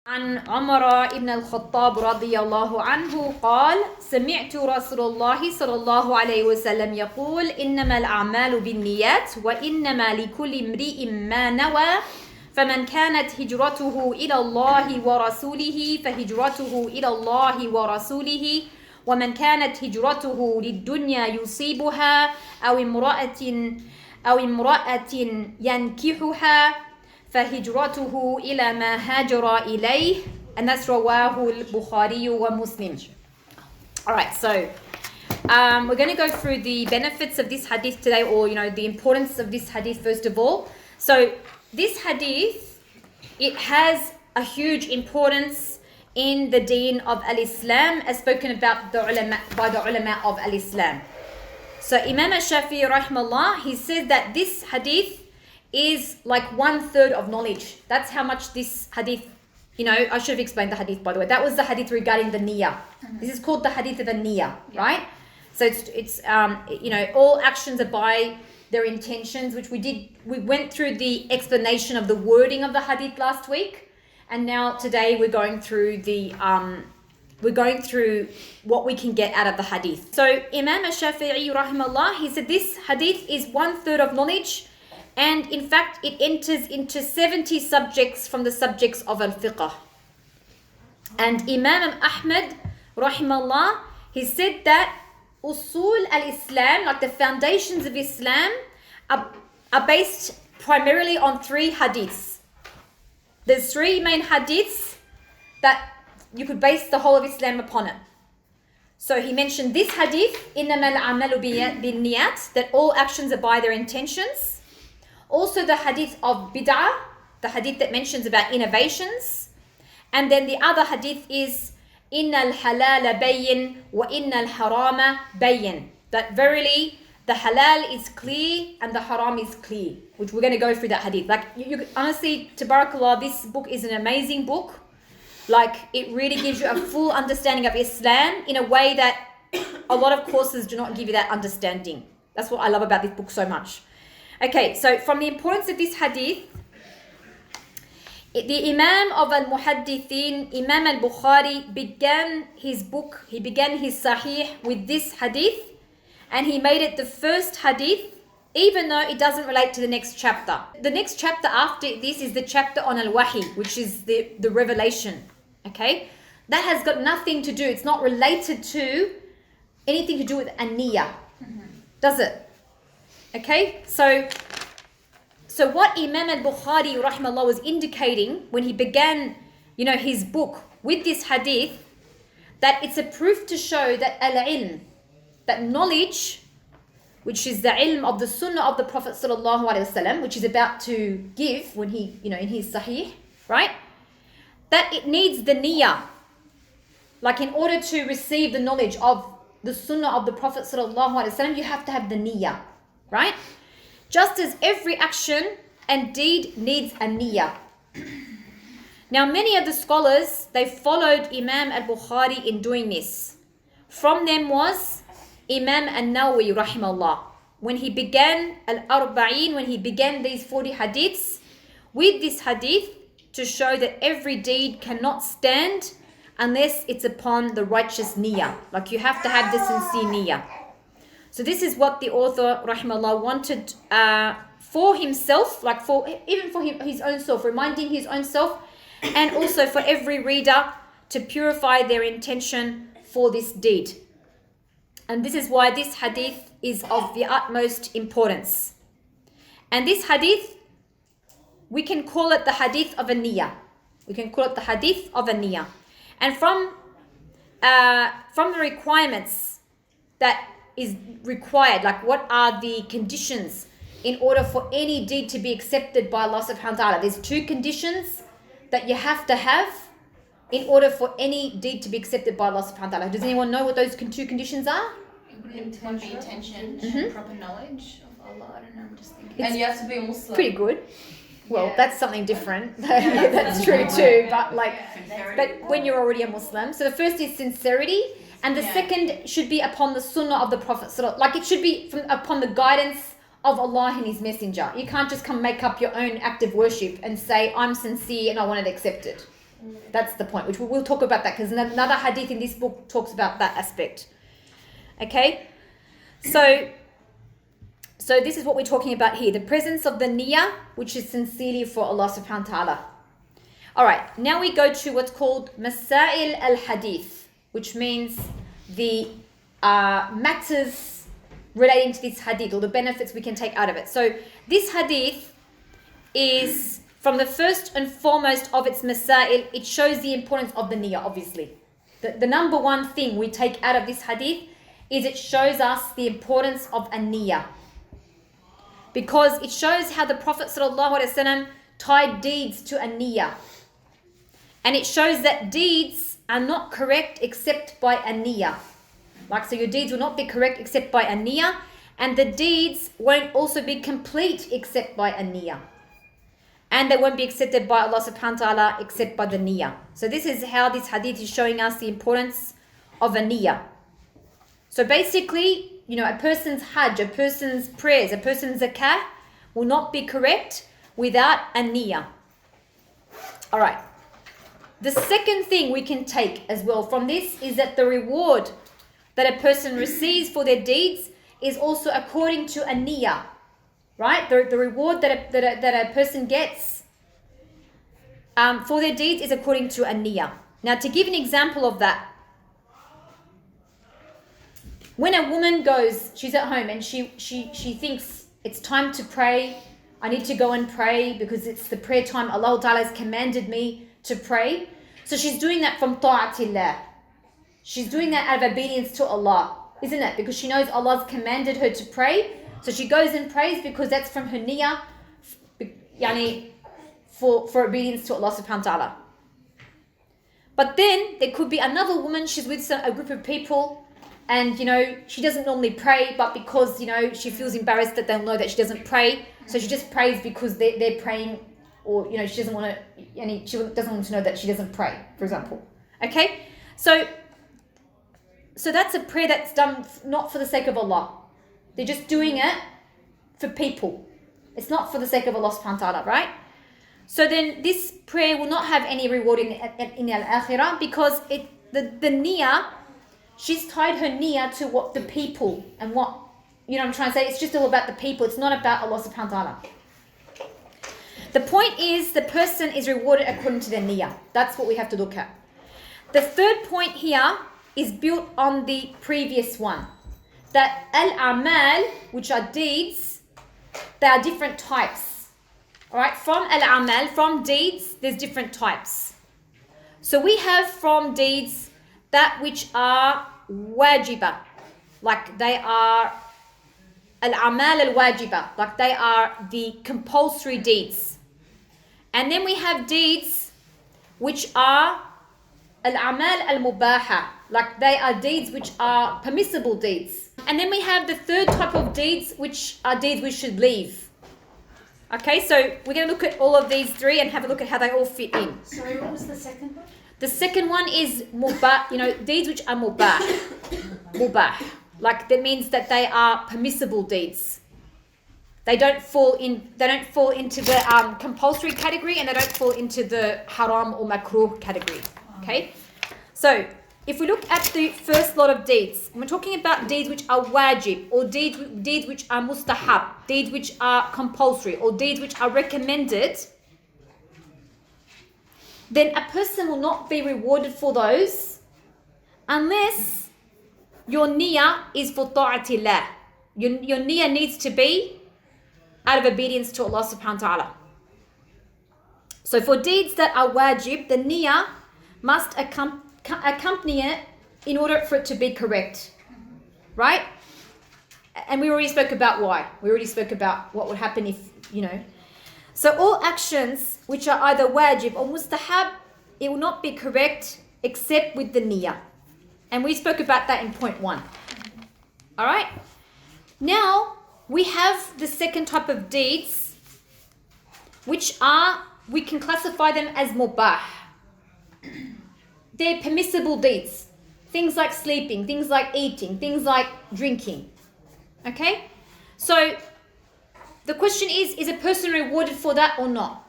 عن عمر بن الخطاب رضي الله عنه قال سمعت رسول الله صلى الله عليه وسلم يقول إنما الأعمال بالنيات وإنما لكل امرئ ما نوى فمن كانت هجرته إلى الله ورسوله فهجرته إلى الله ورسوله ومن كانت هجرته للدنيا يصيبها أو امرأة ينكحها فهجرته إلى ما هاجر إليه and that's رواه البخاري ومسلم. Alright, so we're going to go through the benefits of this hadith today, or the importance of this hadith first of all. So this hadith, it has a huge importance in the deen of al-Islam as spoken about by the ulama of al-Islam. So Imam al-Shafi'i rahimahullah, he said that this hadith is like 1/3 of knowledge. That's how much this hadith, I should have explained the hadith by the way. That was the hadith regarding the niyyah. This is called the hadith of the niyyah, right? So it's all actions are by their intentions, which we went through the explanation of the wording of the hadith last week, and now today we're going through what we can get out of the hadith. So Imam al-Shafi'i rahimahullah, he said this hadith is 1/3 of knowledge. And in fact, it enters into 70 subjects from the subjects of al-fiqh. And Imam Ahmad, rahimahullah, he said that usul al-Islam, like the foundations of Islam, are based primarily on 3 hadiths. There's 3 main hadiths that you could base the whole of Islam upon it. So he mentioned this hadith, إِنَّمَا الْعَمَلُ بِالنِّيَّاتِ, that all actions are by their intentions. Also the hadith of bid'ah, the hadith that mentions about innovations. And then the other hadith is إِنَّ الْحَلَالَ بَيِّن وَإِنَّ الْحَرَامَ بَيِّن, that verily the halal is clear and the haram is clear, which we're going to go through that hadith. Like you honestly, tabarakallah, this book is an amazing book. Like it really gives you a full understanding of Islam in a way that a lot of courses do not give you that understanding. That's what I love about this book so much. Okay, so from the importance of this hadith, the Imam of al-Muhaddithin, Imam al-Bukhari, began his Sahih with this hadith, and he made it the first hadith, even though it doesn't relate to the next chapter. The next chapter after this is the chapter on al-Wahi, which is the revelation, okay? That has got nothing to do, it's not related to anything to do with an-niyyah, does it? Okay, so what Imam al-Bukhari rahimahullah was indicating when he began, his book with this hadith, that it's a proof to show that al-ilm, that knowledge, which is the ilm of the sunnah of the Prophet sallallahu alaihi wasallam, which is about to give when he, in his sahih, right? That it needs the niyyah. Like in order to receive the knowledge of the sunnah of the Prophet sallallahu alaihi wasallam, you have to have the niyyah. Right? Just as every action and deed needs a niyyah. Now many of the scholars, they followed Imam al-Bukhari in doing this. From them was Imam al-Nawawi rahimahullah. When he began al-Arba'in, when he began these 40 hadiths, with this hadith to show that every deed cannot stand unless it's upon the righteous niyyah. Like you have to have the sincere niyyah. So this is what the author, rahimahullah, wanted for himself, like even for his own self, reminding his own self, and also for every reader to purify their intention for this deed. And this is why this hadith is of the utmost importance. And this hadith, we can call it the hadith of a niyyah. We can call it the hadith of a niyyah. And from the requirements that is required, like what are the conditions in order for any deed to be accepted by Allah subhanahu wa ta'ala. There's 2 conditions that you have to have in order for any deed to be accepted by Allah subhanahu wa ta'ala. Does anyone know what those 2 conditions are? Intention, proper knowledge of Allah. I don't know, I'm just thinking. And you have to be a Muslim. Pretty good. Well, that's something different. That's true too. But when you're already a Muslim. So the first is sincerity. And the second should be upon the sunnah of the Prophet. Like it should be upon the guidance of Allah and His Messenger. You can't just come make up your own act of worship and say, I'm sincere and I want it accepted. That's the point, which we'll talk about that because another hadith in this book talks about that aspect. Okay? So this is what we're talking about here. The presence of the niyyah, which is sincerely for Allah subhanahu wa ta'ala. Alright, now we go to what's called Masail al-Hadith, which means the matters relating to this hadith or the benefits we can take out of it. So this hadith is, from the first and foremost of its masail, it shows the importance of the niyyah, obviously. The number one thing we take out of this hadith is it shows us the importance of a niyyah. Because it shows how the Prophet ﷺ tied deeds to a niyyah. And it shows that deeds are not correct except by a niyyah. Like, so your deeds will not be correct except by a niyyah. And the deeds won't also be complete except by a niyyah. And they won't be accepted by Allah subhanahu wa ta'ala except by the niyyah. So this is how this hadith is showing us the importance of a niyyah. So basically, a person's hajj, a person's prayers, a person's zakah will not be correct without a niyyah. Alright. The second thing we can take as well from this is that the reward that a person receives for their deeds is also according to a niyyah. Right? The reward that a person gets for their deeds is according to a niyyah. Now, to give an example of that, when a woman goes, she's at home and she thinks it's time to pray. I need to go and pray because it's the prayer time. Allah Ta'ala has commanded me to pray. So she's doing that from ta'atillah. She's doing that out of obedience to Allah, isn't it? Because she knows Allah's commanded her to pray. So she goes and prays because that's from her niyyah, for obedience to Allah subhanahu wa ta'ala. But then there could be another woman, she's with a group of people and, she doesn't normally pray, but because, she feels embarrassed that they'll know that she doesn't pray. So she just prays because they're praying, or, she doesn't want to know that she doesn't pray, for example. Okay? So that's a prayer that's done not for the sake of Allah. They're just doing it for people. It's not for the sake of Allah subhanahu wa ta'ala, right? So then this prayer will not have any reward in al-akhirah because the niyyah, she's tied her niyyah to what the people and what, I'm trying to say, it's just all about the people. It's not about Allah subhanahu wa ta'ala. The point is the person is rewarded according to their niyyah. That's what we have to look at. The third point here is built on the previous one. That al-amal, which are deeds, there are different types. Alright, from al-amal, from deeds, there's different types. So we have from deeds that which are wajiba, like they are al-amal al-wajiba, like they are the compulsory deeds. And then we have deeds which are al-amal al-mubaha, like they are deeds which are permissible deeds. And then we have the third type of deeds, which are deeds we should leave. Okay, so we're going to look at all of these three and have a look at how they all fit in. Sorry, what was the second one? The second one is mubah, deeds which are mubah. Mubah. Like that means that they are permissible deeds. They don't fall into the compulsory category and they don't fall into the haram or makruh category. Okay? So if we look at the first lot of deeds, we're talking about deeds which are wajib, or deeds which are mustahab, deeds which are compulsory, or deeds which are recommended, then a person will not be rewarded for those unless your niyyah is for ta'atillah. Your niyyah needs to be out of obedience to Allah subhanahu wa ta'ala. So for deeds that are wajib, the niyyah must accompany it in order for it to be correct, right? And we already spoke about why. We already spoke about what would happen if, So all actions which are either wajib or mustahab, it will not be correct except with the niyyah. And we spoke about that in point 1. All right? Now, we have the second type of deeds, which we can classify them as mubah. They're permissible deeds. Things like sleeping, things like eating, things like drinking. Okay? So, the question is a person rewarded for that or not?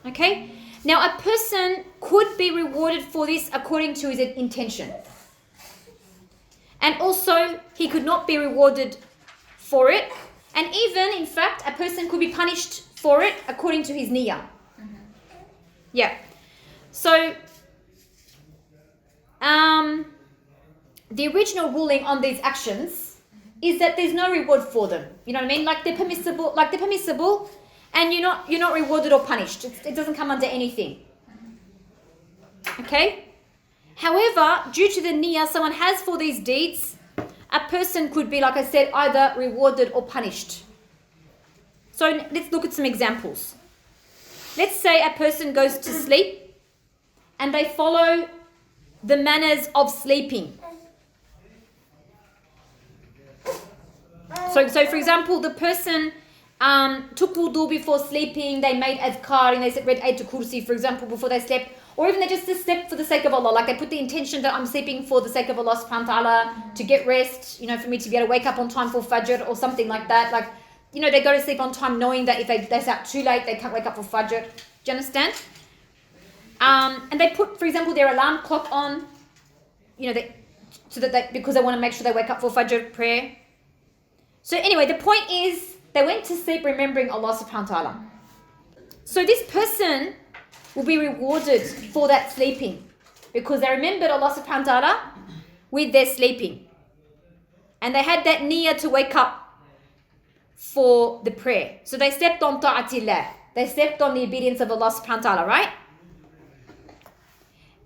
Okay? Now, a person could be rewarded for this according to his intention. And also, he could not be rewarded for it. And even, in fact, a person could be punished for it according to his niyyah. Yeah. So, the original ruling on these actions is that there's no reward for them. You know what I mean? Like they're permissible, and you're not rewarded or punished. It doesn't come under anything. Okay? However, due to the niyyah someone has for these deeds, a person could be, like I said, either rewarded or punished. So let's look at some examples. Let's say a person goes to sleep and they follow the manners of sleeping. So for example, the person took wudu before sleeping, they made adhkar and they read Ayatul Kursi, for example, before they slept. Or even they just slept for the sake of Allah. Like they put the intention that I'm sleeping for the sake of Allah subhanahu wa ta'ala, to get rest, for me to be able to wake up on time for Fajr or something like that. Like, they go to sleep on time knowing that if they stay out too late, they can't wake up for Fajr. Do you understand? And they put, for example, their alarm clock on, because they want to make sure they wake up for Fajr prayer. So anyway, the point is, they went to sleep remembering Allah subhanahu wa ta'ala. So this person will be rewarded for that sleeping because they remembered Allah subhanahu wa ta'ala with their sleeping. And they had that niyyah to wake up for the prayer. So they slept on ta'atillah. They slept on the obedience of Allah subhanahu wa ta'ala, right?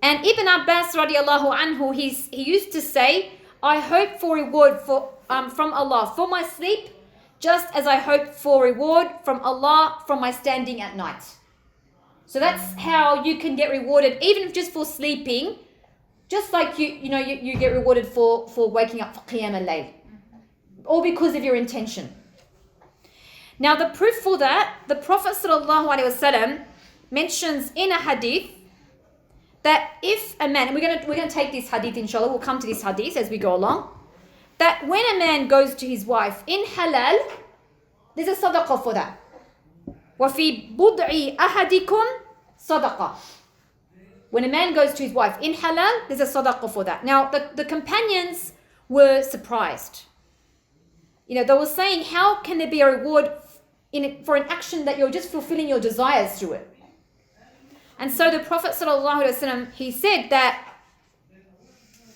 And Ibn Abbas radiallahu anhu, he used to say, I hope for reward from Allah for my sleep, just as I hope for reward from Allah from my standing at night. So that's how you can get rewarded, even if just for sleeping, just like you get rewarded for waking up for Qiyam al-Layl, all because of your intention. Now the proof for that, the Prophet ﷺ mentions in a hadith that if a man, and we're gonna take this hadith inshallah, we'll come to this hadith as we go along, that when a man goes to his wife in halal, there's a sadaqah for that. وَفِي بُضْعِ أَحَدِكُمْ صَدَقَةٌ. When a man goes to his wife in halal, there's a sadaqah for that. Now, the companions were surprised. They were saying, how can there be a reward for an action that you're just fulfilling your desires through it? And so the Prophet ﷺ, he said that,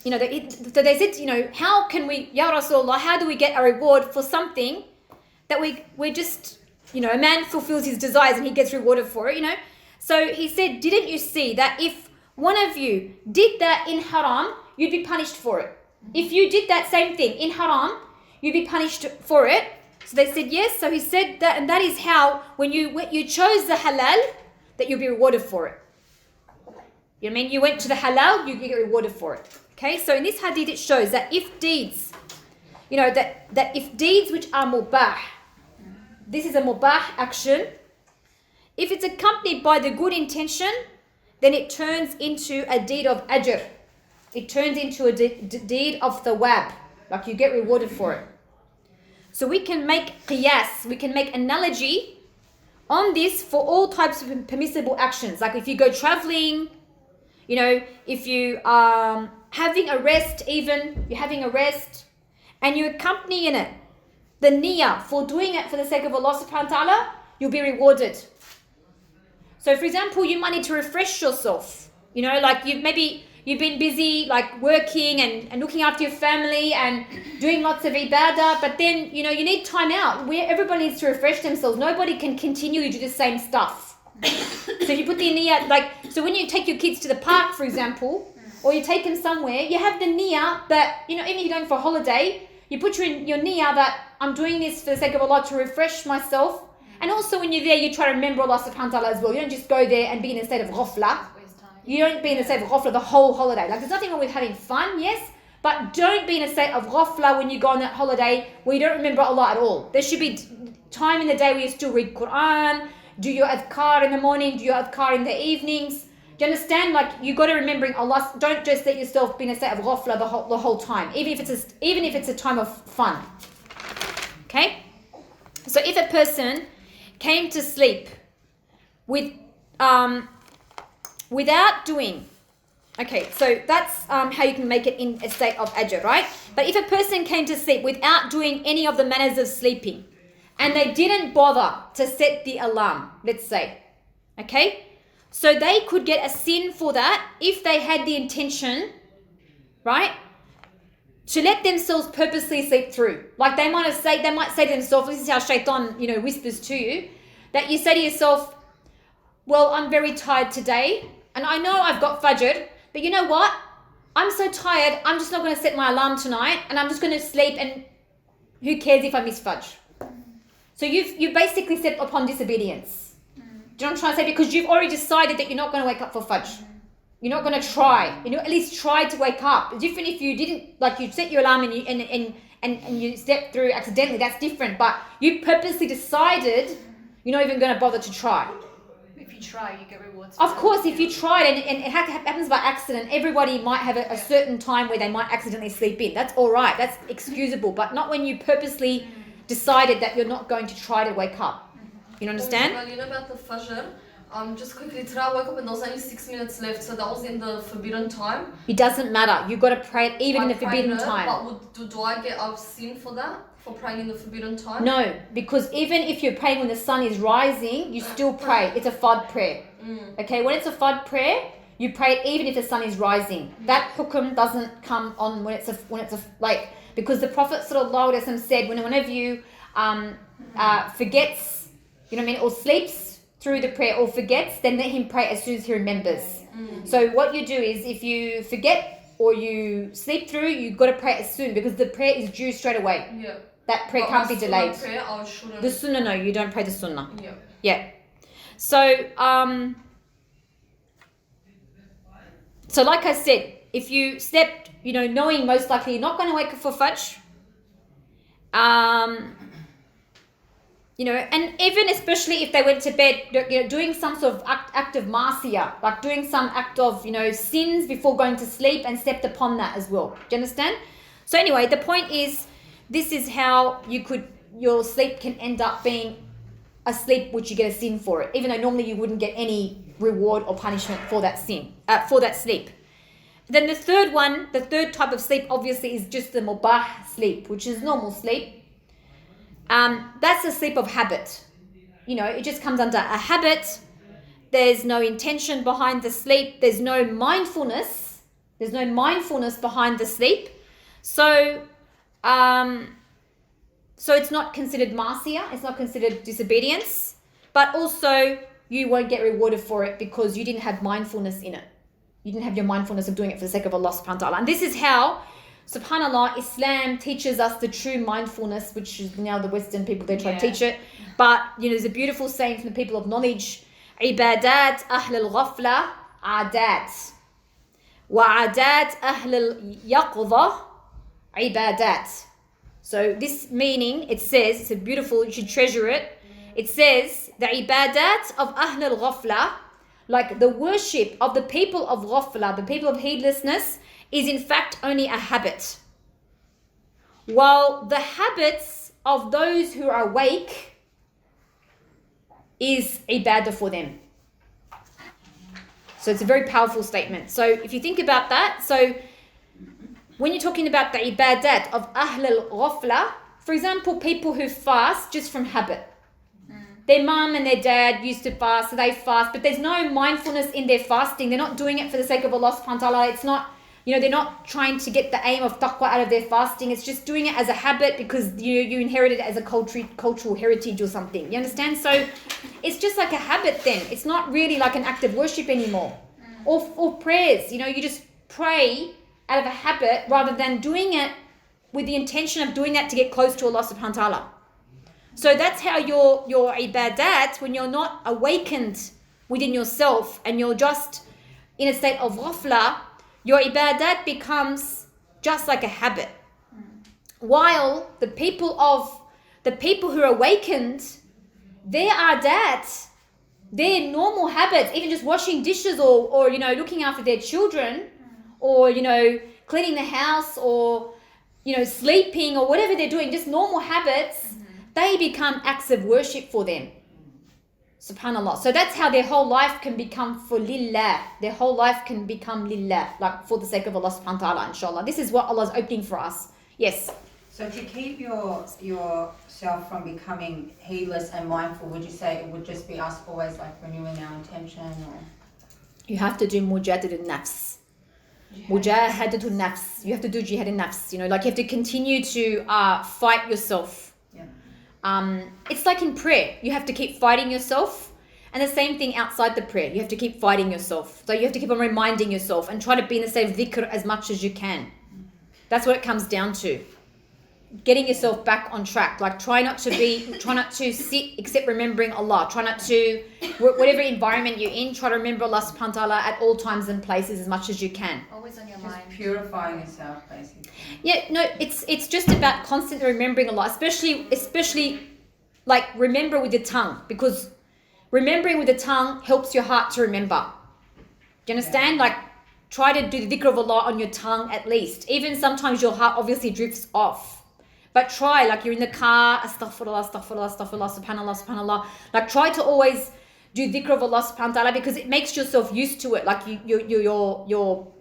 so they said, how can we, Ya Rasulullah, how do we get a reward for something that we're just, a man fulfills his desires and he gets rewarded for it, So he said, didn't you see that if one of you did that in haram, you'd be punished for it? If you did that same thing in haram, you'd be punished for it. So they said, yes. So he said that, and that is how, when you chose the halal, that you'll be rewarded for it. You know what I mean? You went to the halal, you get rewarded for it. Okay, so in this hadith it shows that if deeds, that if deeds which are mubah, this is a mubah action, if it's accompanied by the good intention, then it turns into a deed of ajr. It turns into a deed of thawab, like you get rewarded for it. So we can make qiyas, we can make analogy on this for all types of permissible actions. Like if you go traveling, if you are having a rest, even you're having a rest and you accompany in it the niyyah for doing it for the sake of Allah subhanahu wa ta'ala, you'll be rewarded. So for example, you might need to refresh yourself. Like you've been busy like working and looking after your family and doing lots of ibadah, but then you need time out where everybody needs to refresh themselves. Nobody can continually do the same stuff. So if you put the niyyah, so when you take your kids to the park, for example, or you take them somewhere, you have the niyyah, but even if you're going for a holiday, you put your niyyah that I'm doing this for the sake of Allah to refresh myself. And also when you're there, you try to remember Allah subhanahu wa ta'ala as well. You don't just go there and be in a state of ghafla. You don't be in a state of ghafla the whole holiday. Like there's nothing wrong with having fun, yes, but don't be in a state of ghafla when you go on that holiday where you don't remember Allah at all. There should be time in the day where you still read Quran, do your adhkar in the morning, do your adhkar in the evenings. Do you understand? Like you got to remembering Allah. Don't just let yourself be in a state of ghafla the whole time, even if it's a time of fun. Okay? So if a person came to sleep with without doing. Okay, so that's how you can make it in a state of ajr, right? But if a person came to sleep without doing any of the manners of sleeping, and they didn't bother to set the alarm, let's say, okay? So they could get a sin for that if they had the intention, right, to let themselves purposely sleep through. Like they might say to themselves, this is how shaitan, whispers to you, that you say to yourself, well, I'm very tired today, and I know I've got fajr, but you know what? I'm so tired, I'm just not going to set my alarm tonight, and I'm just going to sleep, and who cares if I miss fajr? So you've basically stepped upon disobedience. Do you know what I'm trying to say? Because you've already decided that you're not going to wake up for fajr. You're not going to try. At least try to wake up. It's different if you didn't, like you set your alarm and you step through accidentally. That's different. But you purposely decided you're not even going to bother to try. If you try, you get rewards. Of course, if you tried and it happens by accident, everybody might have a certain time where they might accidentally sleep in. That's all right. That's excusable. But not when you purposely decided that you're not going to try to wake up. You understand? Well, you know about the fajr? Just quickly, today I woke up and there was only 6 minutes left, so that was in the forbidden time. It doesn't matter. You've got to pray it even in the forbidden time. But do I get a sin for that? For praying in the forbidden time? No, because even if you're praying when the sun is rising, you still pray. It's a fard prayer. Okay, when it's a fard prayer, you pray it even if the sun is rising. That hukum doesn't come on when it's because the Prophet ﷺ said whenever you forgets, or sleeps through the prayer or forgets, then let him pray as soon as he remembers. So what you do is if you forget or you sleep through, you've got to pray as soon because the prayer is due straight away. Yeah. That prayer can't be delayed. Prayer, I shouldn't. The sunnah, no, you don't pray the sunnah. Yeah. Yeah. So, like I said, if you slept, knowing most likely you're not going to wake up for fajr, and even especially if they went to bed, doing some sort of act of marcia, like doing some act of, sins before going to sleep and stepped upon that as well. Do you understand? So anyway, the point is, this is how your sleep can end up being a sleep which you get a sin for it, even though normally you wouldn't get any reward or punishment for that sin, for that sleep. Then the third type of sleep obviously is just the mubah sleep, which is normal sleep. That's a sleep of habit. It just comes under a habit. There's no intention behind the sleep. There's no mindfulness. There's no mindfulness behind the sleep. So it's not considered ma'asiyah. It's not considered disobedience. But also, you won't get rewarded for it because you didn't have mindfulness in it. You didn't have your mindfulness of doing it for the sake of Allah subhanahu wa ta'ala. And this is how, subhanAllah, Islam teaches us the true mindfulness, which is now the Western people, they try to teach it. But, there's a beautiful saying from the people of knowledge, عبادات أهل الغفلة عادات وعادات أهل اليقظة عبادات. So this meaning, it says, it's a beautiful, you should treasure it. It says, the ibadat of Ahl al-Ghafla, like the worship of the people of Ghafla, the people of heedlessness, is in fact only a habit. While the habits of those who are awake is ibadah for them. So it's a very powerful statement. So if you think about that, so when you're talking about the ibadat of Ahl al-Ghafla, for example, people who fast just from habit. Their mum and their dad used to fast, so they fast, but there's no mindfulness in their fasting. They're not doing it for the sake of Allah subhanahu wa ta'ala. It's not, they're not trying to get the aim of taqwa out of their fasting. It's just doing it as a habit because you inherited it as a cultural heritage or something. You understand? So it's just like a habit then. It's not really like an act of worship anymore. Or prayers, you just pray out of a habit rather than doing it with the intention of doing that to get close to Allah subhanahu wa ta'ala. So that's how your ibadat, when you're not awakened within yourself and you're just in a state of ghafla, your ibadat becomes just like a habit. While the people who are awakened, their adat, their normal habits, even just washing dishes or looking after their children or cleaning the house or sleeping or whatever they're doing, just normal habits, they become acts of worship for them. Subhanallah. So that's how their whole life can become for lillah. Their whole life can become lillah, like for the sake of Allah subhanahu wa ta'ala, inshallah. This is what Allah is opening for us. Yes. So to keep yourself from becoming heedless and mindful, would you say it would just be us always like renewing our intention, or? You have to do mujahadatul nafs. Mujahadatul nafs. You have to do jihad nafs. You know, like you have to continue to fight yourself. It's like in prayer. You have to keep fighting yourself. And the same thing outside the prayer. You have to keep fighting yourself. So you have to keep on reminding yourself and try to be in the same dhikr as much as you can. That's what it comes down to. Getting yourself back on track. Like try not to sit except remembering Allah. Try not to, whatever environment you're in, try to remember Allah subhanahu wa ta'ala at all times and places as much as you can. Always on your Just mind. purifying yourself, basically. Yeah, no, it's just about constantly remembering Allah, especially like remember with your tongue, because remembering with the tongue helps your heart to remember. Do you understand? Like try to do the dhikr of Allah on your tongue at least. Even sometimes your heart obviously drifts off. But try, like you're in the car, astaghfirullah, astaghfirullah, astaghfirullah, subhanallah, subhanallah. Like try to always do dhikr of Allah subhanahu wa ta'ala, because it makes yourself used to it. Like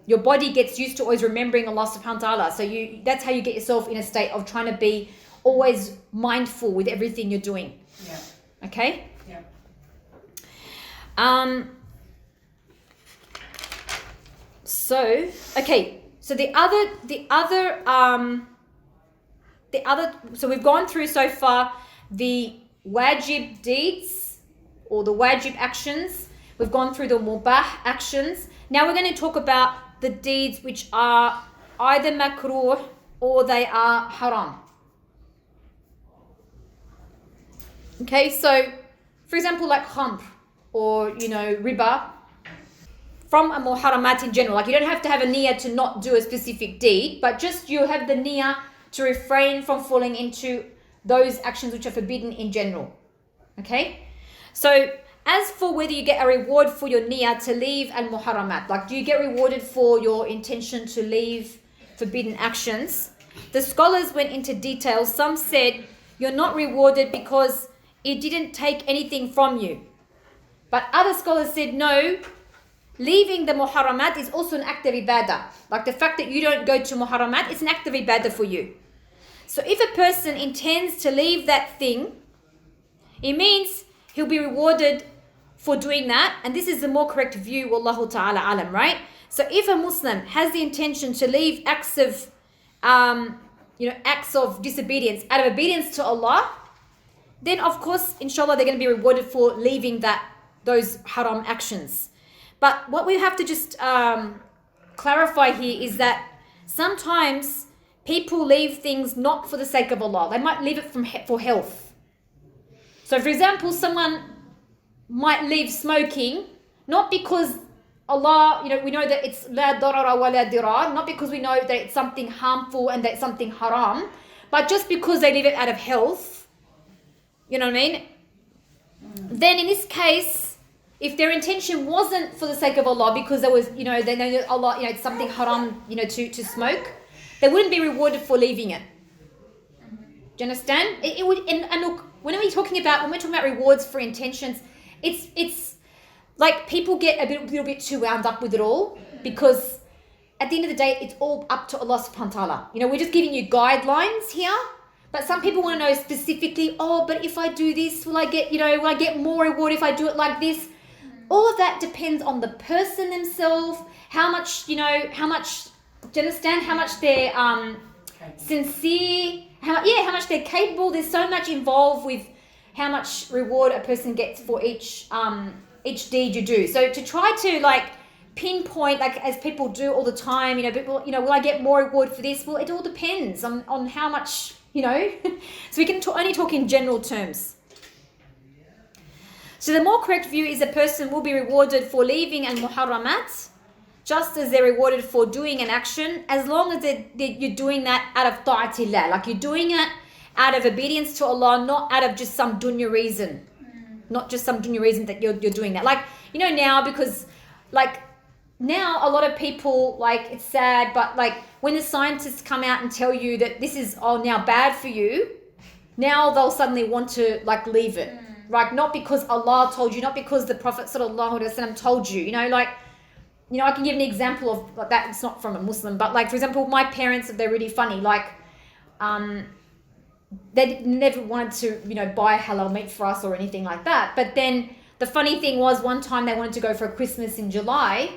your body gets used to always remembering Allah subhanahu wa ta'ala. So that's how you get yourself in a state of trying to be always mindful with everything you're doing. Yeah. Okay? Yeah. So so we've gone through so far the wajib deeds or the wajib actions. We've gone through the mubah actions. Now we're going to talk about the deeds which are either makruh or they are haram. Okay, so for example, like khamr or, riba, from a muharramat in general. Like you don't have to have a niyyah to not do a specific deed, but just you have the niyyah to refrain from falling into those actions which are forbidden in general. Okay? So as for whether you get a reward for your niyyah to leave al-muharramat, like do you get rewarded for your intention to leave forbidden actions? The scholars went into detail. Some said you're not rewarded because it didn't take anything from you. But other scholars said no, leaving the muharramat is also an act of ibadah. Like the fact that you don't go to muharramat, it's an act of ibadah for you. So if a person intends to leave that thing, it means he'll be rewarded for doing that. And this is the more correct view, wallahu ta'ala alam, right? So if a Muslim has the intention to leave acts of disobedience out of obedience to Allah, then of course, inshallah, they're going to be rewarded for leaving those haram actions. But what we have to just clarify here is that sometimes people leave things not for the sake of Allah. They might leave it for health. So for example, someone might leave smoking not because Allah, we know that it's la darara wa la dirar, not because we know that it's something harmful and that it's something haram, but just because they leave it out of health. You know what I mean? Then in this case, if their intention wasn't for the sake of Allah, because there was, they know that Allah, it's something haram, to smoke, they wouldn't be rewarded for leaving it. Do you understand? It would, and look, when we're talking about rewards for intentions, it's like people get a little bit too wound up with it all, because at the end of the day, it's all up to Allah subhanahu wa ta'ala. We're just giving you guidelines here, but some people want to know specifically, but if I do this, will I get more reward if I do it like this? All of that depends on the person themselves, how much, do you understand? How much they're sincere, how much they're capable. There's so much involved with how much reward a person gets for each deed you do. So to try to pinpoint, as people do all the time, people, will I get more reward for this? Well, it all depends on how much, So we can only talk in general terms. So the more correct view is a person will be rewarded for leaving al-muharramat, just as they're rewarded for doing an action, as long as you're doing that out of ta'atillah. Like you're doing it out of obedience to Allah, not out of just some dunya reason. Not just some dunya reason that you're doing that. Now, because now a lot of people, it's sad, but when the scientists come out and tell you that this is now bad for you, now they'll suddenly want to leave it. like not because Allah told you, not because the Prophet sallallahu alaihi wasallam told you, you know, like, you know, I can give an example of like that. It's not from a Muslim, but like, for example, my parents, they're really funny. Like, they never wanted to, you know, buy halal meat for us or anything like that. But then the funny thing was one time they wanted to go for a Christmas in July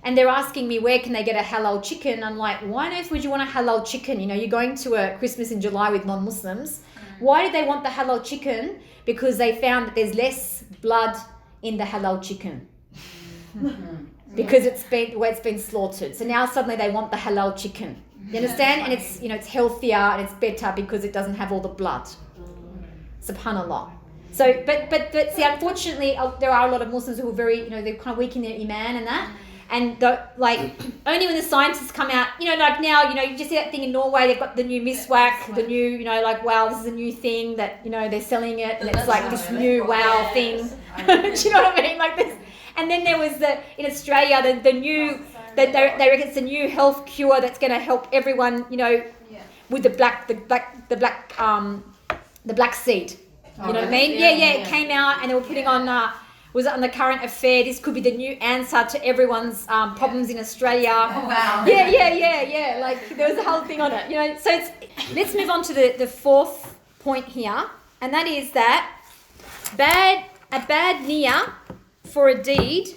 and they're asking me, where can they get a halal chicken? I'm like, why on earth would you want a halal chicken? You know, you're going to a Christmas in July with non-Muslims. Why did they want the halal chicken? Because they found that there's less blood in the halal chicken. Because it's been where it's been slaughtered. So now suddenly they want the halal chicken. You understand? And it's, you know, it's healthier and it's better because it doesn't have all the blood. Subhanallah. So, but see, unfortunately, there are a lot of Muslims who are very, you know, they're kind of weak in their iman and that. And like, only when the scientists come out, you know, like now, you know, you just see that thing in Norway, they've got the new miswak, the new, you know, like, wow, this is a new thing that, you know, they're selling it and it's like this new wow thing. Do you know what I mean? Like this. And then there was in Australia, the new, they reckon it's a new health cure that's going to help everyone, you know, with the black seed. You know what I mean? Yeah. It came out and they were putting on, was it on the Current Affair? This could be the new answer to everyone's problems in Australia. Oh, wow. Yeah. Like there was a whole thing on it. You know, so let's move on to the fourth point here, and that is that a bad niyyah for a deed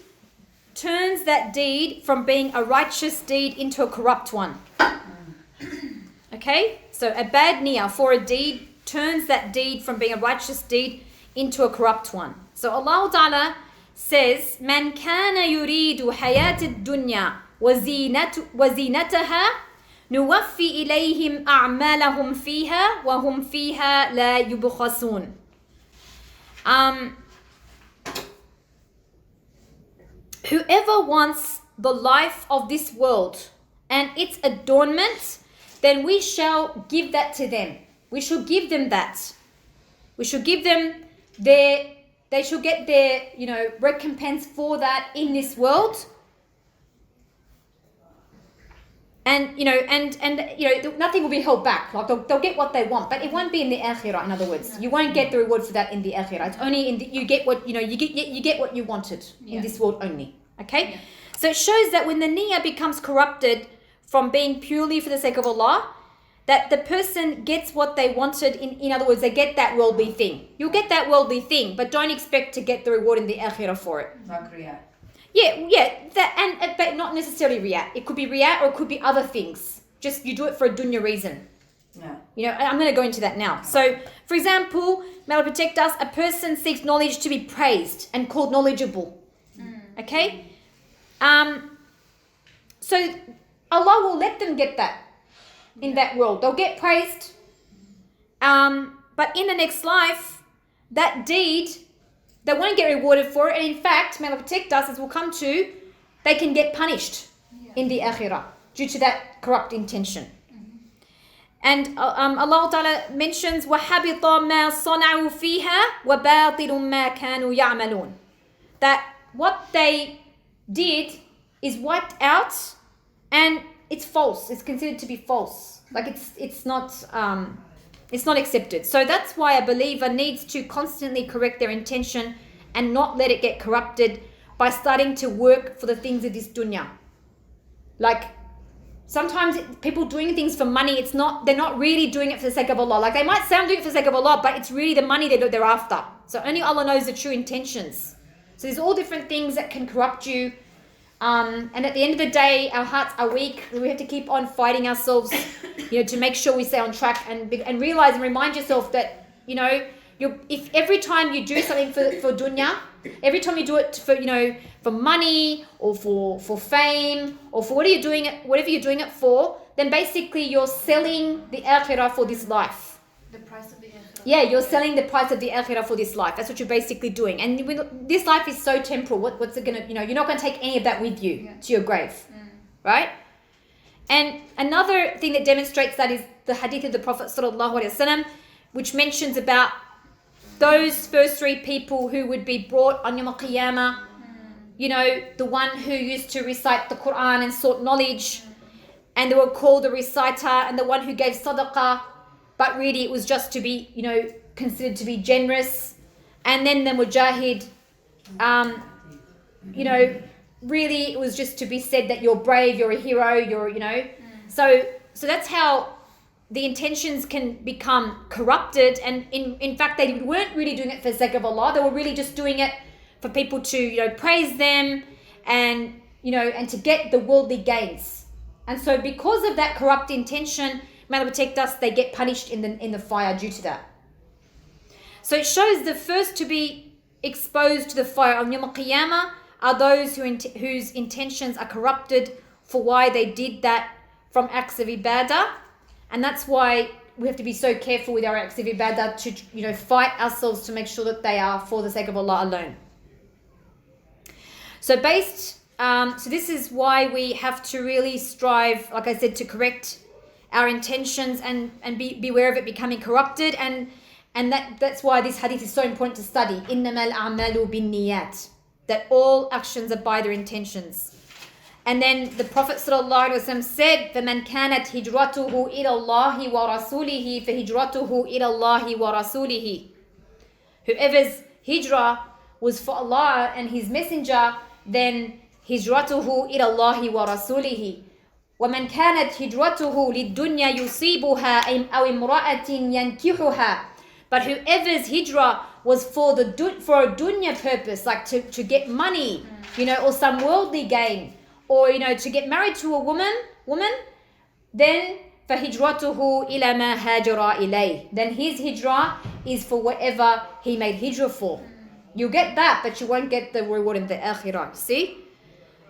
turns that deed from being a righteous deed into a corrupt one. Okay? So a bad niyyah for a deed turns that deed from being a righteous deed into a corrupt one. So Allah Ta'ala says, "Man kana yuridu hayat ad-dunya wa zinataha nuwaffi ilayhim a'malahum fiha wa hum fiha la yubkhasun." Whoever wants the life of this world and its adornment, then we shall give that to them. We shall give them that. We shall give them they shall get their, you know, recompense for that in this world. And, you know, and you know, nothing will be held back. Like they'll get what they want, but it won't be in the akhirah. In other words, you won't get the reward for that in the akhirah. It's only you get what, you know, you get what you wanted in this world only. Okay? So it shows that when the niyyah becomes corrupted from being purely for the sake of Allah, that the person gets what they wanted. In other words, they get that worldly thing. You'll get that worldly thing, but don't expect to get the reward in the akhirah for it. Like riyah. Yeah, that but not necessarily riyah. It could be riyah or it could be other things. Just you do it for a dunya reason. Yeah. You know, I'm going to go into that now. So, for example, may Allah protect us, a person seeks knowledge to be praised and called knowledgeable. Okay? So Allah will let them get that in that world. They'll get praised. But in the next life, that deed, they won't get rewarded for it. And in fact, may Allah protect us, as we'll come to, they can get punished in the akhirah due to that corrupt intention. And Allah Ta'ala mentions وَحَبِطَ مَا صَنَعُوا فِيهَا وَبَاطِلٌ مَا كَانُوا يَعْمَلُونَ, that what they did is wiped out and it's false. It's considered to be false. Like it's not accepted. So that's why a believer needs to constantly correct their intention and not let it get corrupted by starting to work for the things of this dunya. Like sometimes people doing things for money, they're not really doing it for the sake of Allah. Like they might sound doing it for the sake of Allah, but it's really the money they're after. So only Allah knows the true intentions. So there's all different things that can corrupt you. And at the end of the day, our hearts are weak. We have to keep on fighting ourselves, you know, to make sure we stay on track and realize and remind yourself that, you know, if every time you do something for dunya, every time you do it for, you know, for money or for fame or for whatever you're doing it for, then basically you're selling the akhirah for this life. The price of the akhirah. Yeah, you're selling the price of the akhirah for this life. That's what you're basically doing. And this life is so temporal. What's it gonna, you know, you're not gonna take any of that with you to your grave, right? And another thing that demonstrates that is the hadith of the Prophet sallallahu alaihi wasallam, which mentions about those first three people who would be brought on Yawm al-Qiyamah. You know, the one who used to recite the Quran and sought knowledge, and they were called the reciter, and the one who gave sadaqah, but really it was just to be, you know, considered to be generous. And then the mujahid, really it was just to be said that you're brave, you're a hero, So that's how the intentions can become corrupted. And in fact, they weren't really doing it for the sake of Allah. They were really just doing it for people to, praise them and to get the worldly gains. And so because of that corrupt intention, may Allah protect us, they get punished in the fire due to that. So it shows the first to be exposed to the fire on Yawm al-Qiyamah are those whose intentions are corrupted for why they did that from acts of ibadah. And that's why we have to be so careful with our acts of ibadah to fight ourselves to make sure that they are for the sake of Allah alone. So this is why we have to really strive, like I said, to correct our intentions and beware of it becoming corrupted. And that's why this hadith is so important to study. إِنَّمَا الْأَعْمَالُ بِالنِّيَّاتِ. That all actions are by their intentions. And then the Prophet ﷺ said, فَمَنْ كَانَتْ هِجْرَتُهُ إِلَى اللَّهِ وَرَسُولِهِ فَهِجْرَتُهُ إِلَى اللَّهِ وَرَسُولِهِ. Whoever's hijrah was for Allah and His Messenger, then هِجْرَتُهُ إِلَى اللَّهِ وَرَسُولِهِ. وَمَنْ كَانَتْ هِجْرَتُهُ لِلدُّنْيَا يُصِيبُهَا أَوْ امْرَأَةٍ يَنْكِحُهَا. But whoever's hijrah was for a dunya purpose, like to get money, or some worldly gain, or to get married to a woman, then فَهِجْرَتُهُ إِلَى مَا هَاجَرَ إِلَيْهِ. Then his hijrah is for whatever he made hijrah for. You'll get that, but you won't get the reward in the akhirah. See?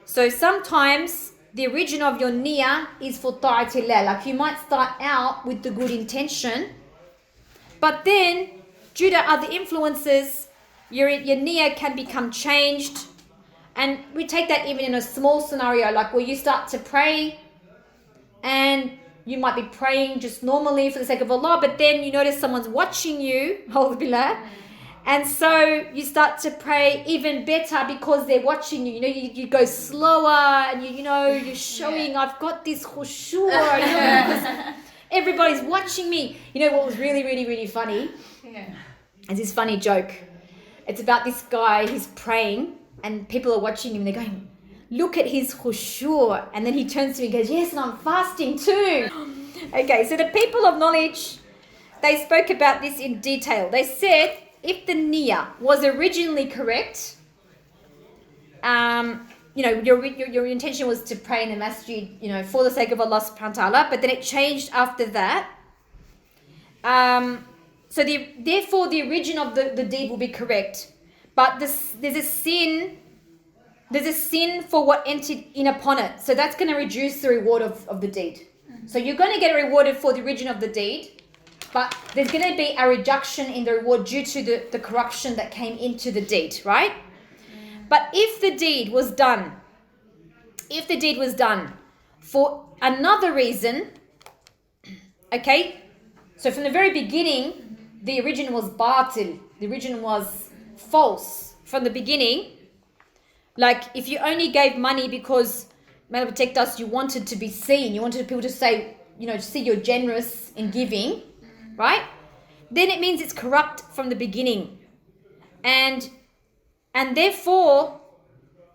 So sometimes the origin of your niyyah is for ta'atillah. Like you might start out with the good intention, but then due to other influences, your niyyah can become changed. And we take that even in a small scenario, like where you start to pray and you might be praying just normally for the sake of Allah, but then you notice someone's watching you, and so you start to pray even better because they're watching you. You go slower and you're showing I've got this khushu', because everybody's watching me. What was really, really, really funny? Yeah. It's this funny joke. It's about this guy, he's praying and people are watching him and they're going, look at his khushu'. And then he turns to me and goes, yes, and I'm fasting too. Okay, so the people of knowledge, they spoke about this in detail. They said if the niyyah was originally correct, your intention was to pray in the masjid, for the sake of Allah subhanahu wa ta'ala, but then it changed after that. So therefore the origin of the deed will be correct. But there's a sin for what entered in upon it. So that's going to reduce the reward of the deed. So you're going to get rewarded for the origin of the deed, but there's going to be a reduction in the reward due to the corruption that came into the deed, right? But if the deed was done for another reason, okay, so from the very beginning, the origin was batil, the origin was false from the beginning. Like if you only gave money because, may Allah protect us, you wanted to be seen, you wanted people to say, see you're generous in giving, right? Then it means it's corrupt from the beginning. And therefore,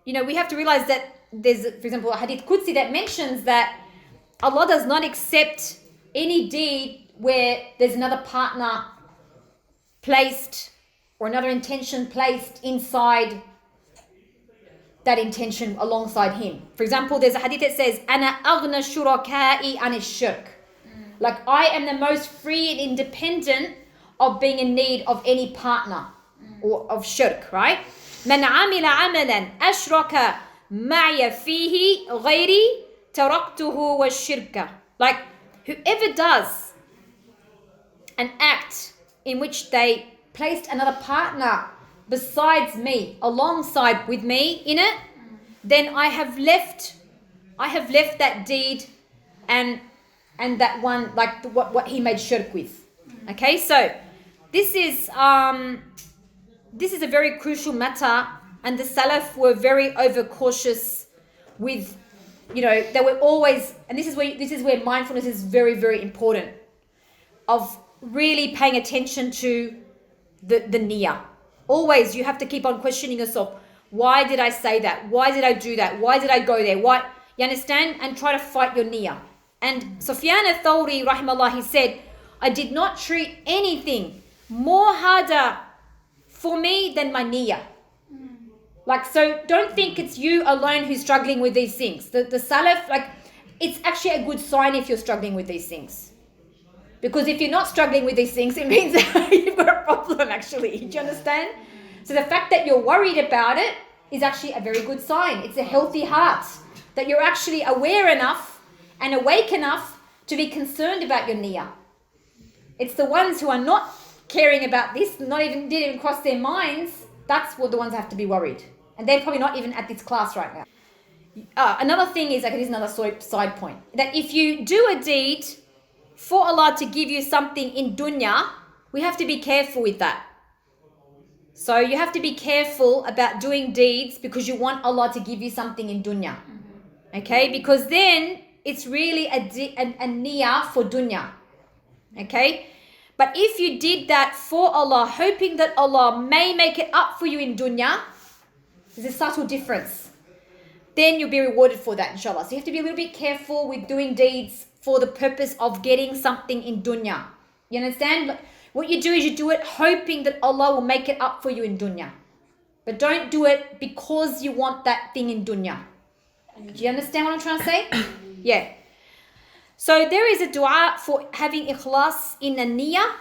we have to realize that there's, for example, a hadith Qudsi that mentions that Allah does not accept any deed where there's another partner placed or another intention placed inside that intention alongside him. For example, there's a hadith that says, Ana aghna shuraka'i an shirk. Like I am the most free and independent of being in need of any partner or of shirk, right? Man amila amalan ashraka ma'ya fihi ghayri taraktuhu wa shirka. Like whoever does an act in which they placed another partner besides me, alongside with me in it, then I have left that deed and that one, like what he made shirk with. Okay, so this is a very crucial matter, and the Salaf were very overcautious with, they were always, and this is where mindfulness is very, very important, of really paying attention to the niyyah. Always you have to keep on questioning yourself. Why did I say that? Why did I do that? Why did I go there? Why? You understand? And try to fight your niyyah. And Sufyan al-Thawri, rahimahullah, he said, I did not treat anything more harder for me than my niyyah. Like, so don't think it's you alone who's struggling with these things. The Salaf, like, it's actually a good sign if you're struggling with these things. Because if you're not struggling with these things, it means you've got a problem actually. Do you understand? So the fact that you're worried about it is actually a very good sign. It's a healthy heart. That you're actually aware enough and awake enough to be concerned about your niyyah. It's the ones who are not caring about this, didn't even cross their minds, that's what the ones that have to be worried. And they're probably not even at this class right now. Another thing is, here's another side point, that if you do a deed for Allah to give you something in dunya, we have to be careful with that. So you have to be careful about doing deeds because you want Allah to give you something in dunya. Okay, because then it's really a niyyah for dunya. Okay, but if you did that for Allah, hoping that Allah may make it up for you in dunya, there's a subtle difference. Then you'll be rewarded for that, inshallah. So you have to be a little bit careful with doing deeds for the purpose of getting something in dunya. You understand? What you do is you do it hoping that Allah will make it up for you in dunya. But don't do it because you want that thing in dunya. Do you understand what I'm trying to say? Yeah. So there is a dua for having ikhlas in a niyyah.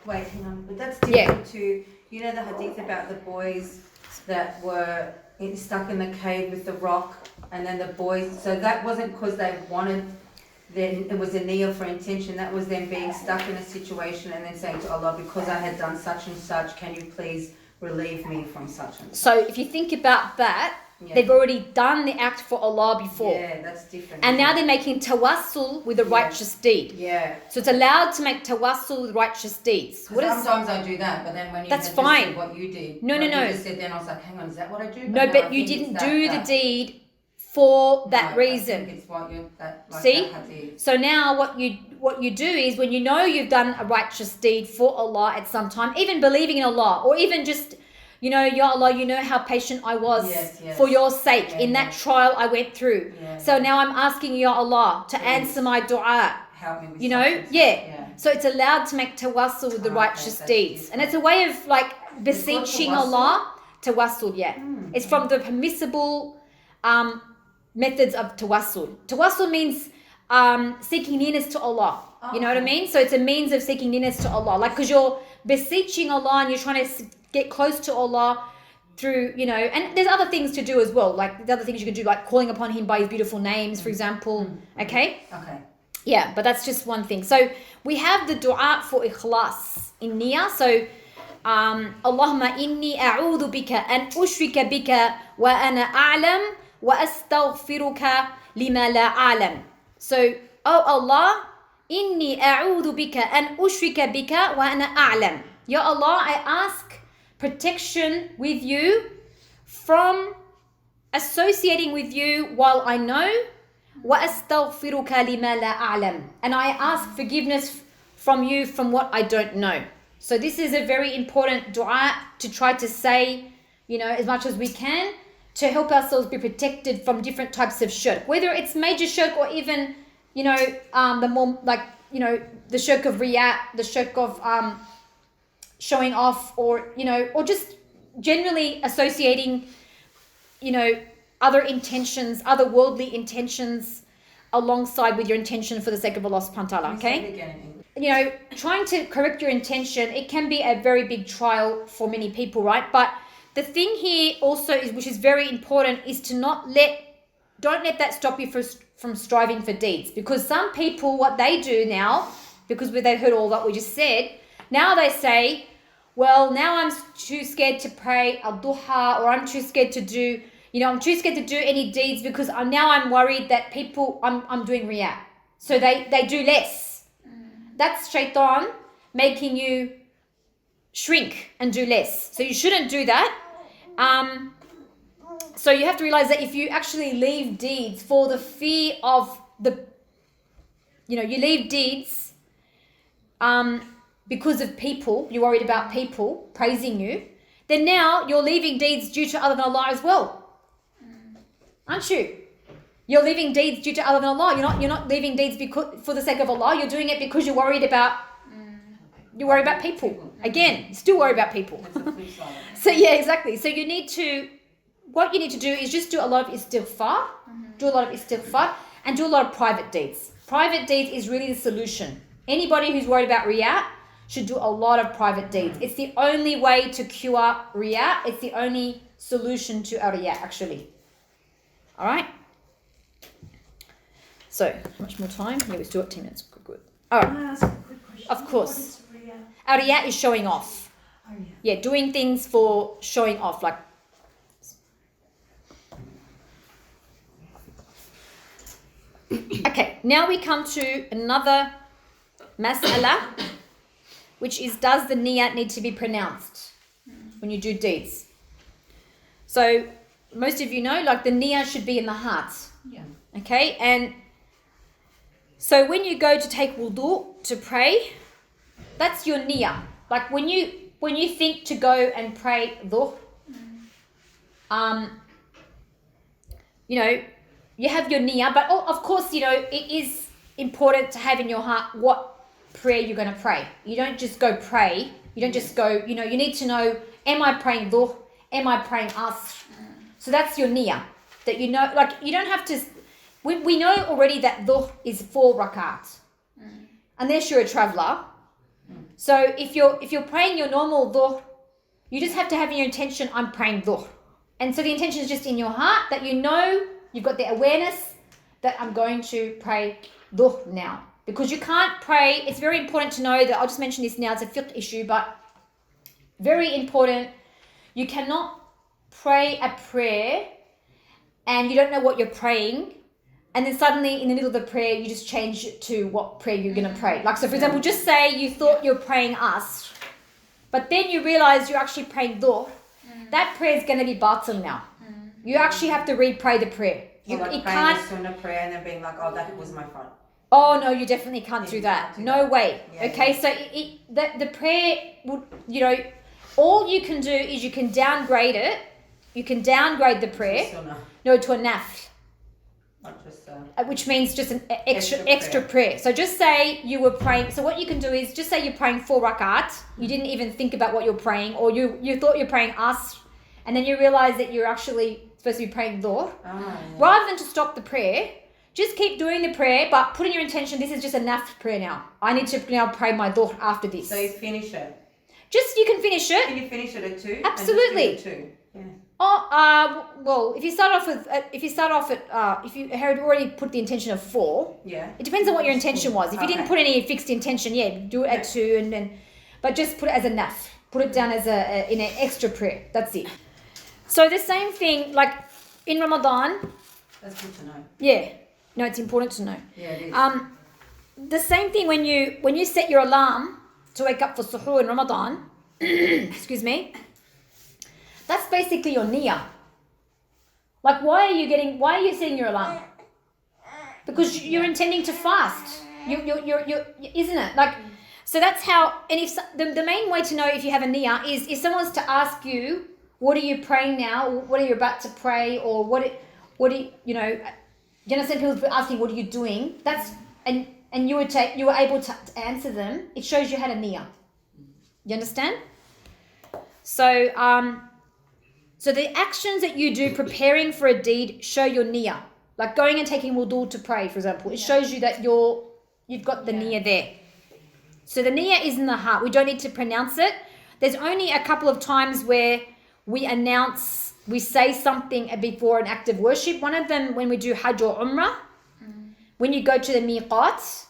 Wait, hang on. But that's different to, you know, the hadith about the boys that were stuck in the cave with the rock, and then the boys, so that wasn't because they wanted, then it was a niyyah for intention, that was them being stuck in a situation and then saying to Allah, because I had done such and such, can you please relieve me from such and such. So if you think about that, they've already done the act for Allah before. Yeah, that's different. And now they're making tawassul with a righteous deed. Yeah. So it's allowed to make tawassul with righteous deeds. Sometimes I do that, but then when you that's had fine. Just said what you did. No. You just said then, I was like, hang on, is that what I do? No, but you didn't do the deed for that reason. I think it's what you, See? That hadith. So now what you do is, when you know you've done a righteous deed for Allah at some time, even believing in Allah, or even just, you know, Ya Allah, you know how patient I was for your sake in that trial I went through. So now I'm asking Ya Allah to answer my dua. Help me with you know, So it's allowed to make tawassul with the righteous deeds. And it's a way of like beseeching Allah. Tawassul, It's from the permissible methods of tawassul. Tawassul means seeking nearness to Allah. You know what I mean? So it's a means of seeking nearness to Allah. Like, because you're beseeching Allah and you're trying to get close to Allah through, you know, and there's other things to do as well. Like, the other things you can do, like calling upon Him by His beautiful names, for example. Okay? Yeah, but that's just one thing. So we have the dua for ikhlas in niyyah. So, Allahumma inni a'udhu bika an ushrika bika wa ana a'lam wa astaghfiruka lima la a'lam. So, oh Allah, inni a'udhu bika an ushrika bika wa ana a'lam. Ya Allah, I ask protection with you from associating with you while I know. وَأَسْتَغْفِرُكَ لِمَا لَا أَعْلَمُ. And I ask forgiveness from you from what I don't know. So this is a very important dua to try to say, you know, as much as we can to help ourselves be protected from different types of shirk. Whether it's major shirk or even, you know, the more like, you know, the shirk of riyat, the shirk of showing off, or, you know, or just generally associating, you know, other intentions, other worldly intentions alongside with your intention for the sake of Allah subhanahu wa ta'ala, okay? You know, trying to correct your intention, it can be a very big trial for many people, right? But the thing here also is, which is very important, is to don't let that stop you from striving for deeds. Because some people, what they do now, because they heard all that we just said, now they say, well, now I'm too scared to pray al-duha, or I'm too scared to do, you know, I'm too scared to do any deeds because I'm worried that people, I'm doing riyah. So they do less. That's shaitan making you shrink and do less. So you shouldn't do that. So you have to realize that if you actually leave deeds for the fear of you leave deeds because of people, you're worried about people praising you, then now you're leaving deeds due to other than Allah as well. Aren't you? You're leaving deeds due to other than Allah. You're not leaving deeds because for the sake of Allah. You're doing it because you're worried about people. Again, you still worry about people. So yeah, exactly. So what you need to do is just do a lot of istighfar, and do a lot of private deeds. Private deeds is really the solution. Anybody who's worried about riyah should do a lot of private deeds. It's the only way to cure riyah. It's the only solution to riyah, actually. All right? So, how much more time? Yeah, we still got 10 minutes. Good. All right. Can I ask a quick question? Of course. What is riyah? Riyah is showing off. Oh, yeah. Yeah, doing things for showing off. Like, okay, now we come to another mas'ala, which is, does the niyat need to be pronounced when you do deeds? So most of you know, like, the niyat should be in the heart. Yeah. Okay, and so when you go to take wudu to pray, that's your niyah. Like when you think to go and pray dhuhr, you have your niyah, but of course, it is important to have in your heart what prayer you're going to pray. You don't just go pray. You don't just go, you need to know, am I praying dhuhr? Am I praying asr? So that's your niyah. That you don't have to, we know already that dhuhr is 4 rakat. Unless you're a traveller. So if you're praying your normal dhuhr, you just have to have in your intention, I'm praying dhuhr. And so the intention is just in your heart that you've got the awareness that I'm going to pray dhuhr now. Because you can't pray, it's very important to know that, I'll just mention this now, it's a fiqh issue, but very important, you cannot pray a prayer and you don't know what you're praying, and then suddenly in the middle of the prayer you just change it to what prayer you're going to pray. Like, so for example, just say you thought you're praying asr, but then you realize you're actually praying dhuhr. That prayer is going to be batil now. You actually have to re-pray the prayer. You can't sunnah prayer and then being like, oh, that was my fault. Oh no, you definitely can't do that. Can't do No that. way. Yeah, Okay, so the prayer would, all you can do is you can downgrade it. You can downgrade the prayer. Sunnah, To a nafl. not just Which means just an extra Extra prayer. So just say you were praying. So what you can do is just say you're praying 4 rakat. You didn't even think about what you're praying, or you thought you're praying asr, and then you realize that you're actually supposed to be praying dhuhr. Rather than to stop the prayer, just keep doing the prayer, but put in your intention, this is just a nafl prayer now. I need to now pray my dhuhr after this. So you finish it. You can finish it. Can you finish it at 2? Absolutely. And just do the 2? Yeah. Well, if you start off at, if you had already put the intention of 4, Yeah. it depends on what your intention was. If you didn't Okay. put any fixed intention, do it at 2, and then, but just put it as a nafl. Put it down as in an extra prayer. That's it. So the same thing, like in Ramadan. That's good to know. Yeah. No, it's important to know. Yeah, it is. The same thing when you set your alarm to wake up for suhoor in Ramadan. Excuse me. That's basically your niyyah. Like, why are you setting your alarm? Because you're intending to fast. You're isn't it? Like, so that's how. And if the main way to know if you have a niyyah is if someone's to ask you, what are you praying now? Or what are you about to pray? Or what do you understand? People asking, what are you doing? That's and you were able to answer them. It shows you had a niyyah. You understand? So so the actions that you do preparing for a deed show your niyyah. Like going and taking wudu to pray, for example, it shows you that you've got the niyyah there. So the niyyah is in the heart. We don't need to pronounce it. There's only a couple of times where we say something before an act of worship. One of them when we do Hajj or Umrah, when you go to the miqat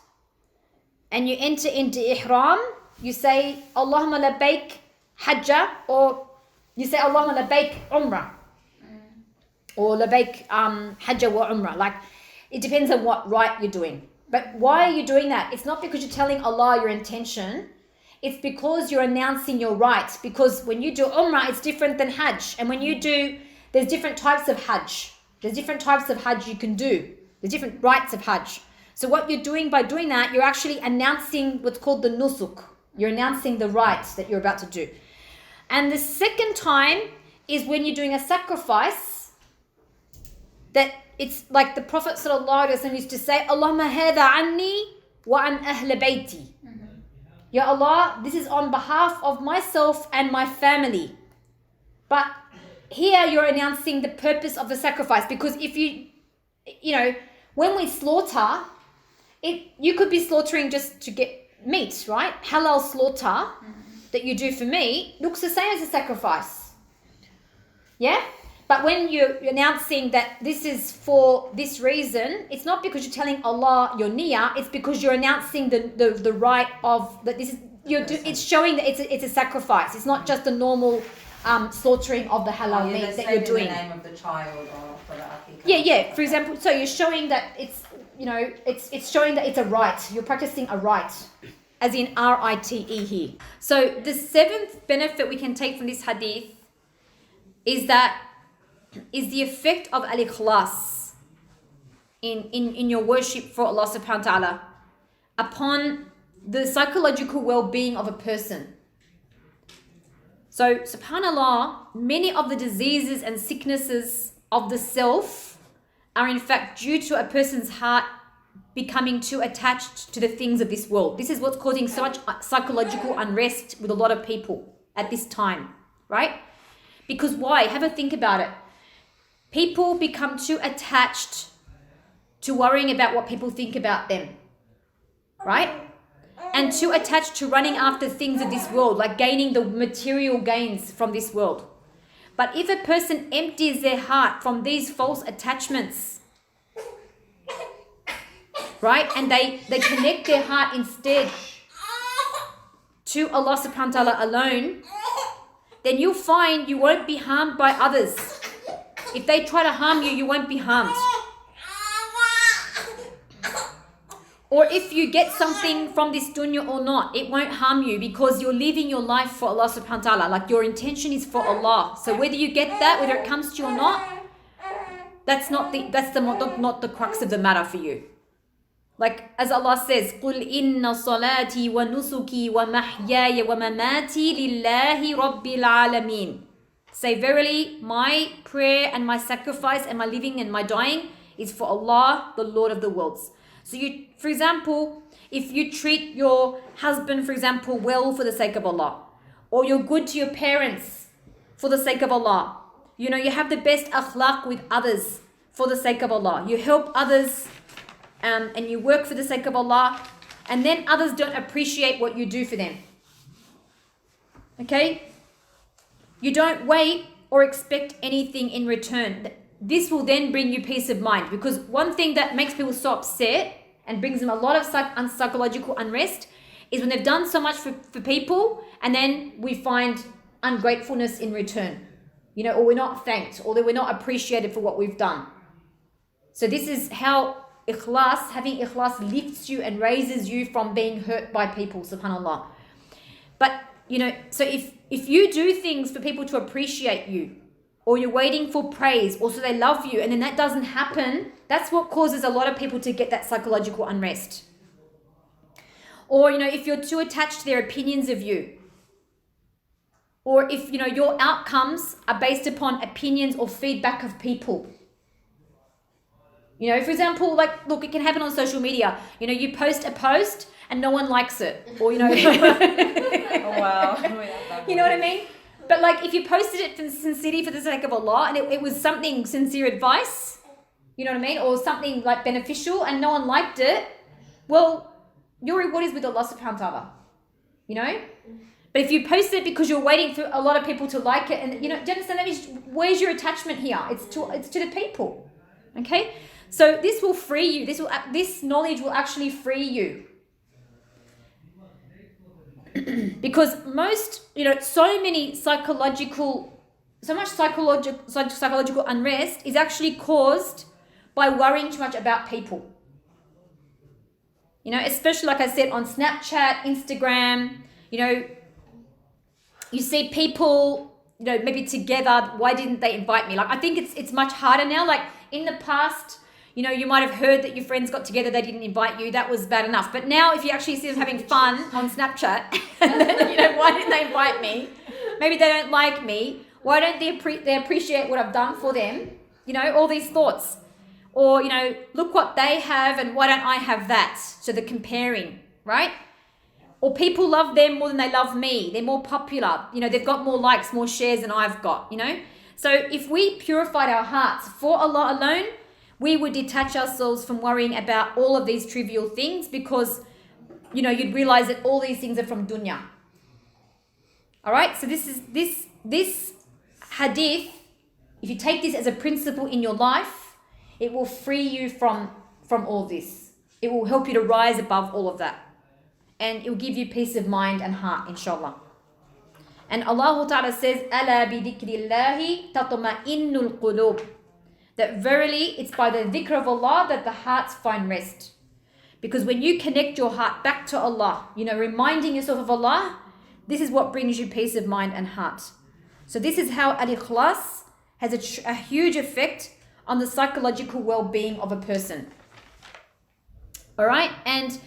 and you enter into ihram, you say Allahumma labbaik hajja, or you say Allahumma labbaik umrah, or labbaik hajja wa umrah. Like, it depends on what rite you're doing. But why are you doing that? It's not because you're telling Allah your intention. It's because you're announcing your rights. Because when you do umrah, it's different than hajj. And when you do, there's different types of hajj. There's different types of hajj you can do. There's different rites of hajj. So what you're doing by doing that, you're actually announcing what's called the nusuk. You're announcing the right that you're about to do. And the second time is when you're doing a sacrifice, that it's like the Prophet ﷺ used to say, Allahumma hadha anni wa an ahl bayti. Ya Allah, this is on behalf of myself and my family. But here you're announcing the purpose of the sacrifice, because if when we slaughter, you could be slaughtering just to get meat, right? Halal slaughter that you do for me looks the same as a sacrifice. Yeah? But when you're announcing that this is for this reason, it's not because you're telling Allah your niyyah, it's because you're announcing the right of that this is it's showing that it's a sacrifice. It's not just a normal slaughtering of the halal meat that you're doing. The name of the child or for the akikah. Yeah. For example, so you're showing that it's showing that it's a right. You're practicing a right, as in RITE here. So the seventh benefit we can take from this hadith is the effect of al-ikhlas in your worship for Allah subhanahu wa ta'ala upon the psychological well-being of a person. So subhanallah, many of the diseases and sicknesses of the self are in fact due to a person's heart becoming too attached to the things of this world. This is what's causing so much psychological unrest with a lot of people at this time, right? Because why? Have a think about it. People become too attached to worrying about what people think about them, right? And too attached to running after things of this world, like gaining the material gains from this world. But if a person empties their heart from these false attachments, right, and they connect their heart instead to Allah subhanahu wa ta'ala alone, then you'll find you won't be harmed by others. If they try to harm you, you won't be harmed. Or if you get something from this dunya or not, it won't harm you, because you're living your life for Allah subhanahu wa ta'ala. Like, your intention is for Allah. So whether you get that, whether it comes to you or not, that's not the crux of the matter for you. Like, as Allah says, قُلْ إِنَّ صَلَاتِي وَنُسُكِي وَمَحْيَايَ وَمَمَاتِي لِلَّهِ رَبِّ الْعَالَمِينَ. Say, verily, my prayer and my sacrifice and my living and my dying is for Allah, the Lord of the worlds. So you, for example, if you treat your husband, for example, well for the sake of Allah, or you're good to your parents for the sake of Allah, you have the best akhlaq with others for the sake of Allah, you help others, and you work for the sake of Allah, and then others don't appreciate what you do for them. Okay? You don't wait or expect anything in return. This will then bring you peace of mind, because one thing that makes people so upset and brings them a lot of psychological unrest is when they've done so much for people, and then we find ungratefulness in return, or we're not thanked, or that we're not appreciated for what we've done. So this is how having ikhlas lifts you and raises you from being hurt by people, subhanAllah. But, so if you do things for people to appreciate you, or you're waiting for praise, or so they love you, and then that doesn't happen, that's what causes a lot of people to get that psychological unrest. Or, if you're too attached to their opinions of you, or if, your outcomes are based upon opinions or feedback of people. For example, look, it can happen on social media. You post a post and no one likes it. Or, Oh, wow. You know what I mean? But if you posted it from sincerity for the sake of Allah, and it was something sincere advice, you know what I mean? Or something beneficial, and no one liked it, well, your reward is with Allah subhanahu wa ta'ala. But if you post it because you're waiting for a lot of people to like it, and do you understand that means, where's your attachment here? It's to the people. Okay? So this will free you. This knowledge will actually free you. Because most, so much psychological unrest is actually caused by worrying too much about people. Especially, like I said, on Snapchat, Instagram, you see people, maybe together, why didn't they invite me? I think it's much harder now. In the past, You know, you might have heard that your friends got together, they didn't invite you. That was bad enough. But now if you actually see them having fun on Snapchat, and then, you know, why didn't they invite me? Maybe they don't like me. Why don't they appreciate what I've done for them? You know, all these thoughts. Or, you know, look what they have and why don't I have that? So the comparing, right? Or people love them more than they love me. They're more popular. You know, they've got more likes, more shares than I've got, you know. So if we purified our hearts for Allah alone, we would detach ourselves from worrying about all of these trivial things because, you know, you'd realize that all these things are from dunya. All right. So this hadith, if you take this as a principle in your life, it will free you from all this. It will help you to rise above all of that. And it will give you peace of mind and heart, inshallah. And Allah Ta'ala says, أَلَا بِذِكْرِ اللَّهِ تَطْمَئِنُّ الْقُلُوبِ. That verily, it's by the dhikr of Allah that the hearts find rest. Because when you connect your heart back to Allah, you know, reminding yourself of Allah, this is what brings you peace of mind and heart. So this is how al-ikhlas has a huge effect on the psychological well-being of a person. All right? And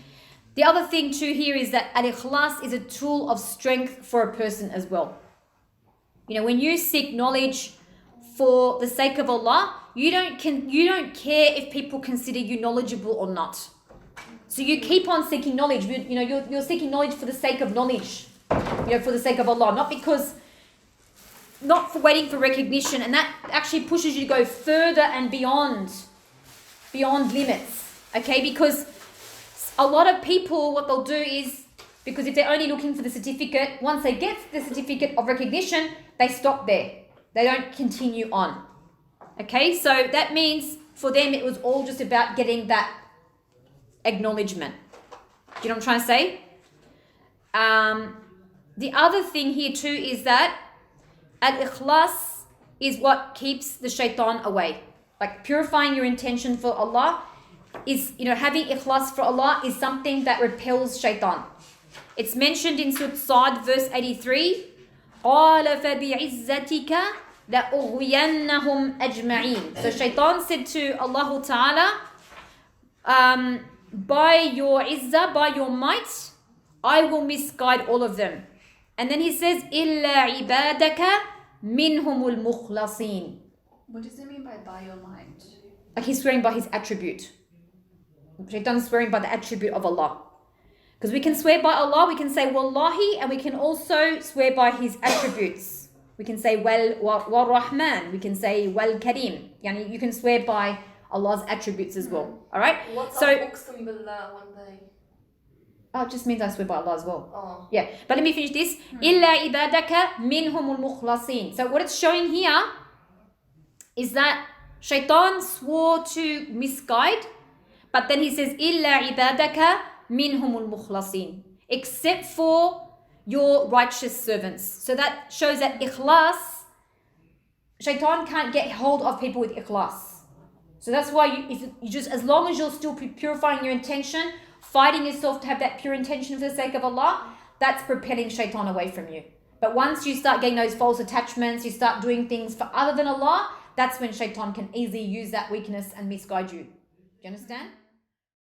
the other thing too here is that al-ikhlas is a tool of strength for a person as well. You know, when you seek knowledge for the sake of Allah, you don't care if people consider you knowledgeable or not. So you keep on seeking knowledge. You know, you're seeking knowledge for the sake of knowledge. You know, for the sake of Allah, not for waiting for recognition, and that actually pushes you to go further and beyond limits. Okay, because a lot of people, what they'll do is, because if they're only looking for the certificate, once they get the certificate of recognition, they stop there. They don't continue on. Okay, so that means for them it was all just about getting that acknowledgement. Do you know what I'm trying to say? The other thing here too is that al-ikhlas is what keeps the shaitan away. Like purifying your intention for Allah is, you know, having ikhlas for Allah is something that repels shaitan. It's mentioned in Surah Sad verse 83. قَالَ فَبِعِزَّتِكَ لَأُغْوِيَنَّهُمْ أَجْمَعِينَ. So shaitan said to Allah Ta'ala, by your izzah, by your might, I will misguide all of them. And then he says, إِلَّا عِبَادَكَ مِنْهُمُ الْمُخْلَصِينَ. What does it mean by your mind? Like he's swearing by his attribute. Shaitan's swearing by the attribute of Allah. Because we can swear by Allah, we can say Wallahi, and we can also swear by his attributes. We can say Wal Rahman, we can say Wal Kareem. Yani you can swear by Allah's attributes as well. Alright? What's So Uqsim Billah one day? oh, it just means I swear by Allah as well. Oh. Yeah. But let me finish this. إِلَّا عِبَادَكَ مِنْهُمُ الْمُخْلَصِينَ. So what it's showing here is that Shaitan swore to misguide, but then he says, إِلَّا عِبَادَكَ مِنْهُمُ الْمُخْلَصِينَ. Except for your righteous servants. So that shows that ikhlas, Shaitan can't get hold of people with ikhlas. So that's why if you just, as long as you're still purifying your intention, fighting yourself to have that pure intention for the sake of Allah, that's propelling shaitan away from you. But once you start getting those false attachments, you start doing things for other than Allah, that's when shaitan can easily use that weakness and misguide you. Do you understand?